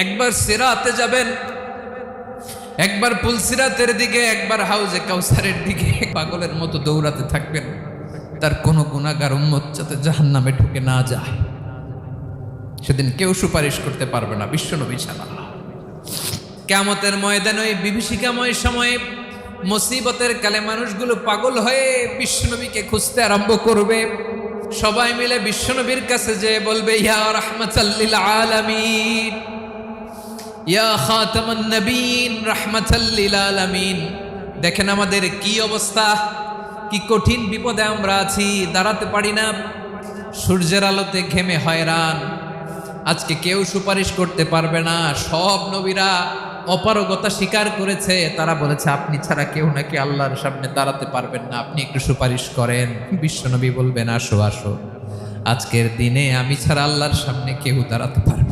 একবার সিরাতে যাবেন, একবার পুলসিরাতের দিকে, একবার হাউজে কাউসারের দিকে পাগলের মতো দৌড়াতে থাকবেন। তার কোনো গুনাহগার উম্মত যাতে জাহান্নামে ঢুকে না যায়, সেদিন কেউ সুপারিশ করতে পারবে না বিশ্বনবী ছাড়া। কিয়ামতের ময়দানে ওই বিভীষিকাময় সময়ে মুসিবতের কালে মানুষগুলো পাগল হয়ে বিশ্বনবীকে খুঁজতে আরম্ভ করবে। সবাই মিলে বিশ্বনবীর কাছে যেয়ে বলবে, ইয়া রাহমাতাল লিল আলামিন, ইয়া খাতামান নবীন, রাহমাতাল লিল আলামিন। দেখেন আমাদের কি অবস্থা, কি কঠিন বিপদে আমরা আছি, দাঁড়াতে পারি না, সূর্যের আলোতে ঘেমে হয়রান। আজকে কেউ সুপারিশ করতে পারবে না। সব নবীরা অপারগতা স্বীকার করেছে, তারা বলেছে আপনি ছাড়া কেউ নাকি আল্লাহর সামনে দাঁড়াতে পারবেন না, আপনি একটু সুপারিশ করেন। বিশ্বনবী বলবেন, আসো আসো, আজকের দিনে আমি ছাড়া আল্লাহর সামনে কেউ দাঁড়াতে পারবে